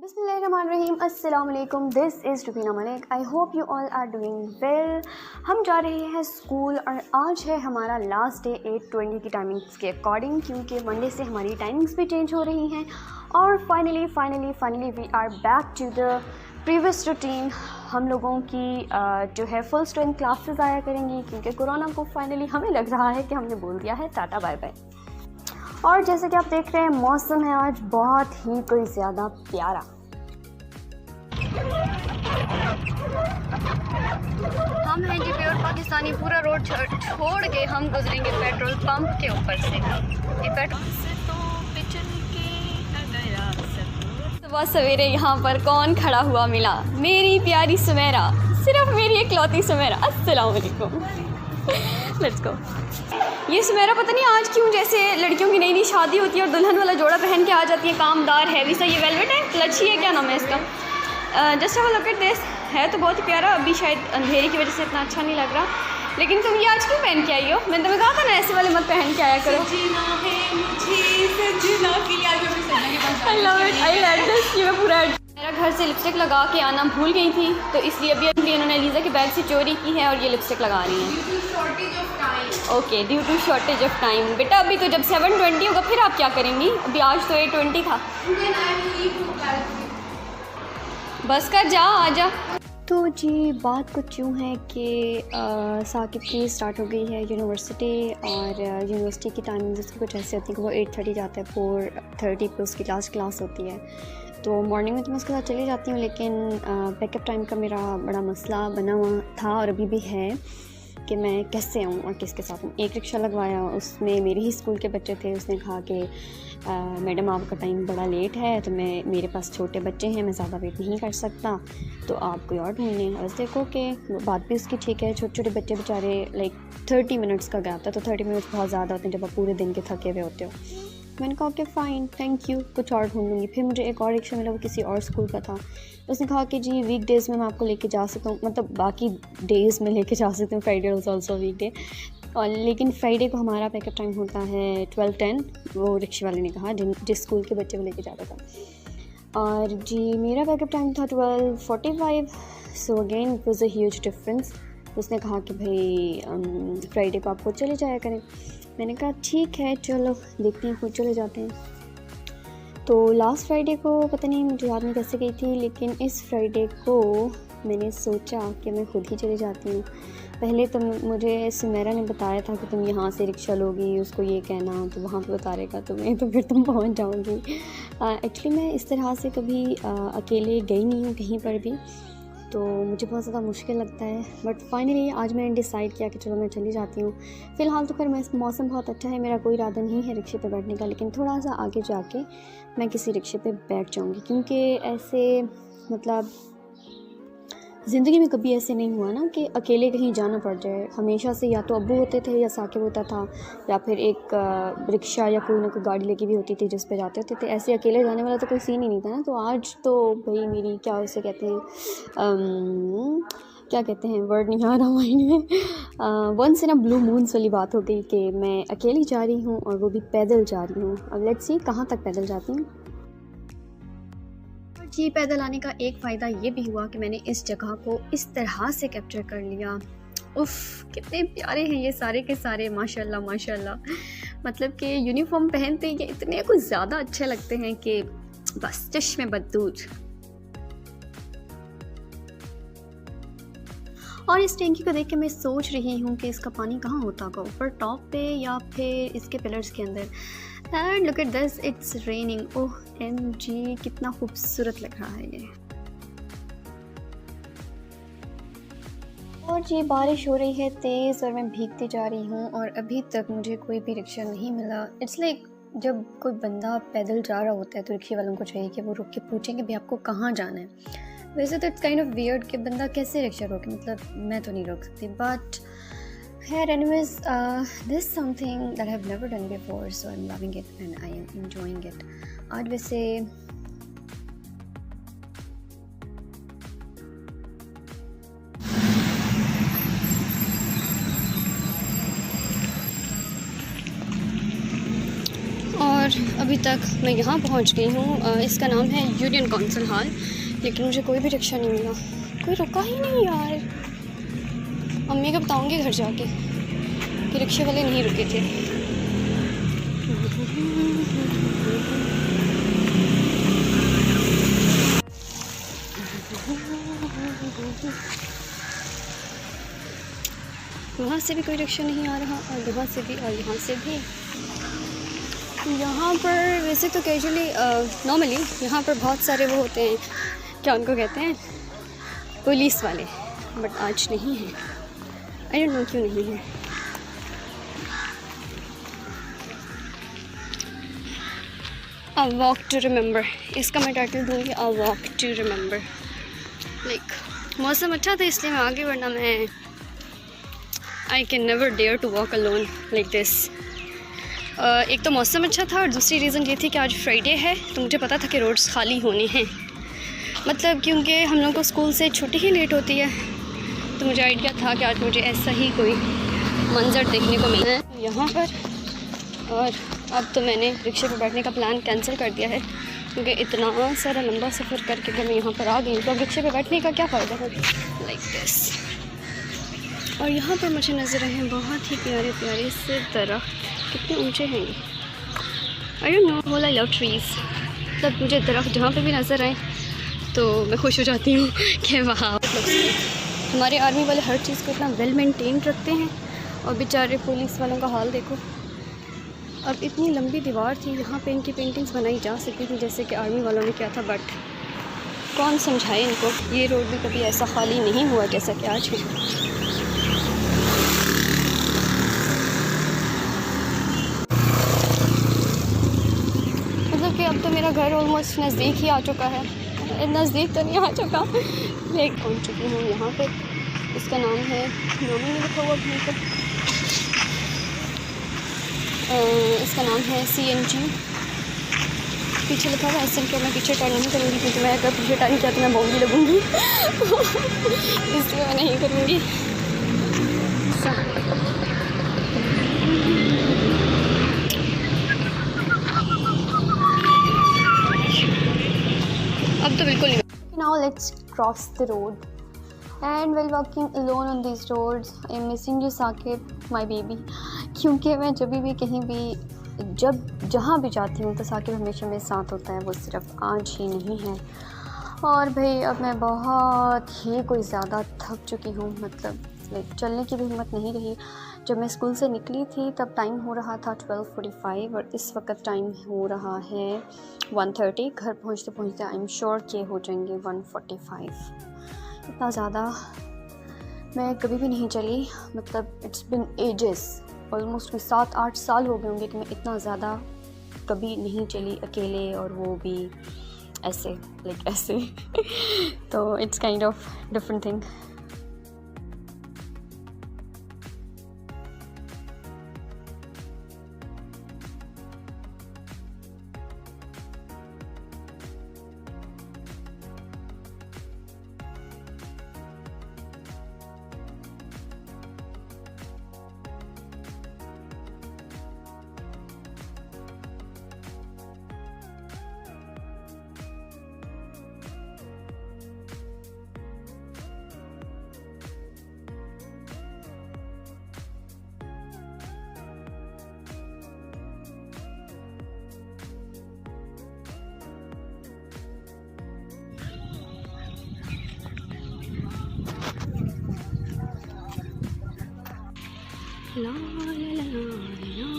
बिस्मिल्लाहिर्रहमानिर्रहीम, अस्सलाम वालेकुम। This is Rubina Malik. I hope you all are doing well. हम जा रहे हैं स्कूल और आज है हमारा लास्ट डे 8:20 की टाइमिंग्स के अकॉर्डिंग, क्योंकि मंडे से हमारी टाइमिंग्स भी चेंज हो रही हैं। और finally we are back to the previous routine. हम लोगों की जो है फुल स्ट्रेंथ क्लासेस आया करेंगी, क्योंकि कोरोना को फाइनली हमें लग रहा है कि हमने बोल दिया है टाटा बाय बाय। और जैसे कि आप देख रहे हैं, मौसम है आज बहुत ही कोई ज़्यादा प्यारा। हम हैं जी प्योर पाकिस्तानी। पूरा रोड छोड़ के हम गुजरेंगे पेट्रोल पंप के ऊपर से। ये पेट्रोल से तो पिछल के सुबह सवेरे यहाँ पर कौन खड़ा हुआ मिला? मेरी प्यारी सुमेरा, सिर्फ मेरी इकलौती सुमेरा। अस्सलाम वालेकुम। Let's go. ये सुमेरा पता नहीं आज क्यों जैसे लड़कियों की नई नई शादी होती है और दुल्हन वाला जोड़ा पहन के आ जाती है, कामदार हैवी सा। ये वेलवेट है, लच्छी है, क्या नाम है इसका? Just have a look at this. है तो बहुत ही प्यारा। अभी शायद अंधेरे की वजह से इतना अच्छा नहीं लग रहा, लेकिन तुम ये आज क्यों पहन के आई हो? मैंने तुम्हें कहा था ना ऐसे वाले मत पहन के आया करो। I love it, I like this. ये मैं पूरा मेरा घर से लिपस्टिक लगा के आना भूल गई थी, तो इसलिए अभी इन्होंने लीज़ा के बैग से चोरी की है और ये लिपस्टिक लगा रही हैं। Okay, due to shortage of time. बेटा अभी तो जब 7:20 होगा फिर आप क्या करेंगी? अभी आज तो 8:20 था। बस कर जा, आजा। तो जी बात कुछ यूँ है कि साकिब की स्टार्ट हो गई है यूनिवर्सिटी, और यूनिवर्सिटी की टाइमिंग उसकी कुछ ऐसी होती है कि वो 8:30 जाता है, 4:30 पे उसकी लास्ट क्लास होती है। तो मॉर्निंग में तो मैं उसके साथ चली जाती हूँ, लेकिन बैकअप टाइम का मेरा बड़ा मसला बना हुआ था और अभी भी है कि मैं कैसे आऊँ और किसके साथ हूँ। एक रिक्शा लगवाया, उसमें मेरे ही स्कूल के बच्चे थे। उसने कहा कि मैडम आपका टाइम बड़ा लेट है, तो मेरे पास छोटे बच्चे हैं, मैं ज़्यादा वेट नहीं कर सकता, तो आप कोई और ढूंढें। और देखो कि बात भी उसकी ठीक है। छोटे छोटे बच्चे बेचारे लाइक 30 मिनट्स का गैप था, तो 30 मिनट्स बहुत ज़्यादा होते हैं जब आप पूरे दिन के थके हुए होते हो। मैंने कहा ओके फ़ाइन, थैंक यू, कुछ और ढूंढूंगी। फिर मुझे एक और रिक्शा मिला, वो किसी और स्कूल का था। उसने कहा कि जी वीक डेज़ में मैं आपको लेके जा सकता हूँ, मतलब बाकी डेज़ में लेके जा सकती हूँ, Friday was also week day. और लेकिन फ्राइडे को हमारा बैकअप टाइम होता है 12:10, वो रिक्शे वाले ने कहा, जिस स्कूल के बच्चे को लेके जाता था। और जी मेरा बैकअप टाइम था 12:45। So again it was a huge difference. उसने कहा कि भाई फ्राइडे को आप खुद चले जाया करें। मैंने कहा ठीक है, चलो देखते हैं, खुद चले जाते हैं। तो लास्ट फ्राइडे को पता नहीं मुझे याद नहीं कैसे गई थी, लेकिन इस फ्राइडे को मैंने सोचा कि मैं खुद ही चली जाती हूँ। पहले तो मुझे सुमेरा ने बताया था कि तुम यहाँ से रिक्शा लोगी, उसको ये कहना, तो वहाँ पे उतारेगा तुम्हें, तो फिर तुम पहुँच जाओगी। एक्चुअली मैं इस तरह से कभी अकेले गई नहीं हूँ कहीं पर भी, तो मुझे बहुत ज़्यादा मुश्किल लगता है। बट फाइनली आज मैंने डिसाइड किया कि चलो मैं चली जाती हूँ। फ़िलहाल तो खैर मौसम बहुत अच्छा है, मेरा कोई इरादा नहीं है रिक्शे पे बैठने का, लेकिन थोड़ा सा आगे जाके मैं किसी रिक्शे पे बैठ जाऊँगी, क्योंकि ऐसे मतलब ज़िंदगी में कभी ऐसे नहीं हुआ ना कि अकेले कहीं जाना पड़ जाए। हमेशा से या तो अब्बू होते थे या साकिब होता था, या फिर एक रिक्शा या कोई ना कोई गाड़ी लगी भी होती थी जिस पे जाते होते थे। ऐसे अकेले जाने वाला तो कोई सीन ही नहीं था ना। तो आज तो भाई मेरी क्या उसे कहते हैं, क्या कहते हैं, वर्ड नहीं आ रहा माइंड में। Once in a blue moons वाली बात हो गई कि मैं अकेली जा रही हूँ, और वो भी पैदल जा रही हूँ। अब लेट्स सी कहाँ तक पैदल जाती हूँ। जी पैदल आने का एक फ़ायदा ये भी हुआ कि मैंने इस जगह को इस तरह से कैप्चर कर लिया। उफ़ कितने प्यारे हैं ये सारे के सारे, माशाल्लाह माशाल्लाह। मतलब कि यूनिफॉर्म पहनते ये इतने कुछ ज़्यादा अच्छे लगते हैं कि बस चश्मे बदूद। और इस टैंकी को देख के मैं सोच रही हूँ कि इसका पानी कहाँ होता होगा, ऊपर टॉप पे या फिर इसके पिलर्स के अंदर। And look at this, it's raining. Oh MG, कितना खूबसूरत लग रहा है ये। और जी बारिश हो रही है तेज़ और मैं भीगती जा रही हूँ, और अभी तक मुझे कोई भी रिक्शा नहीं मिला। इट्स लाइक जब कोई बंदा पैदल जा रहा होता है तो रिक्शे वालों को चाहिए कि वो रुक के पूछें कि भाई आपको कहाँ जाना है। वैसे तो इट्स काइंड ऑफ वियर्ड कि बंदा कैसे रिक्शा रोके, मतलब मैं तो नहीं रोक सकती। But here anyways, this is something that I've never done before, so I'm loving it and I am enjoying it. आज वैसे और अभी अभी तक मैं यहाँ पहुँच गई हूँ। इसका नाम है यूनियन काउंसिल हॉल, लेकिन मुझे कोई भी रिक्शा नहीं मिला, कोई रुका ही नहीं यार। मम्मी को बताऊँगी घर जाके कि रिक्शे वाले नहीं रुके थे। वहाँ से भी कोई रिक्शा नहीं आ रहा और यहाँ से भी और यहाँ से भी। यहाँ पर वैसे तो कैजुअली नॉर्मली यहाँ पर बहुत सारे वो होते हैं, क्या उनको कहते हैं, पुलिस वाले, बट आज नहीं है। आई डोंट नो क्यों नहीं है। अ वॉक टू रिमेंबर, इसका मैं टाइटल दूँगी a walk to remember. Like मौसम अच्छा था इसलिए मैं आगे, वरना मैं I can never dare to walk alone like this. एक तो मौसम अच्छा था और दूसरी रीज़न ये थी कि आज फ्राइडे है, तो मुझे पता था कि रोड्स खाली होने हैं। मतलब क्योंकि हम लोग को स्कूल से छुट्टी ही लेट होती है, तो मुझे आइडिया था कि आज मुझे ऐसा ही कोई मंजर देखने को मिला है यहाँ पर। और अब तो मैंने रिक्शे पर बैठने का प्लान कैंसिल कर दिया है, क्योंकि इतना सारा लंबा सफ़र करके जब मैं यहाँ पर आ गई तो रिक्शे पर बैठने का क्या फ़ायदा है। Like this. और यहाँ पर मुझे नज़र आए हैं बहुत ही प्यारे प्यारे से दरख्त। कितने ऊंचे हैं ये, I don't know, whole I love trees. मतलब मुझे दरख्त जहाँ पे भी नज़र आए तो मैं खुश हो जाती हूँ कि वाह। हमारे आर्मी वाले हर चीज़ को इतना वेल मेंटेन रखते हैं, और बेचारे पुलिस वालों का हाल देखो। अब इतनी लंबी दीवार थी, यहाँ पे इनकी पेंटिंग्स बनाई जा सकती थी जैसे कि आर्मी वालों ने किया था, बट कौन समझाए इनको। ये रोड भी कभी ऐसा खाली नहीं हुआ जैसा कि आज है। कि अब तो मेरा घर ऑलमोस्ट नज़दीक ही आ चुका है, नज़दीक तो नहीं आ चुका, लेकिन पहुँच चुकी हूँ यहाँ पे। इसका नाम है, नाम ही नहीं लिखा हुआ कहीं पर, इसका नाम है CNG। पीछे लिखा हुआ है SNK। मैं पीछे टर्न नहीं करूँगी, क्योंकि मैं अगर पीछे टर्न किया तो मैं बॉम्बी लगूँगी इसलिए मैं नहीं करूँगी। अब तो बिल्कुल नहीं। Now let's cross the road, and while walking alone on these roads, I am missing you Saqib, my baby। क्योंकि मैं जब भी कहीं भी जहाँ भी जाती हूँ तो साकिब हमेशा मेरे साथ होता है, वो सिर्फ आज ही नहीं है। और भाई अब मैं बहुत ही कोई ज़्यादा थक चुकी हूँ, मतलब लाइक चलने की भी हिम्मत नहीं रही। जब मैं स्कूल से निकली थी तब टाइम हो रहा था 12:45 और इस वक्त टाइम हो रहा है 1:30। घर पहुँचते पहुँचते आई एम श्योर कि हो जाएंगे 1:45। इतना ज़्यादा मैं कभी भी नहीं चली, मतलब इट्स बिन एजेस, ऑलमोस्ट कोई 7-8 साल हो गए होंगे कि मैं इतना ज़्यादा कभी नहीं चली अकेले, और वो भी ऐसे लाइक ऐसे तो it's kind of different thing. ला ला ला ला ला।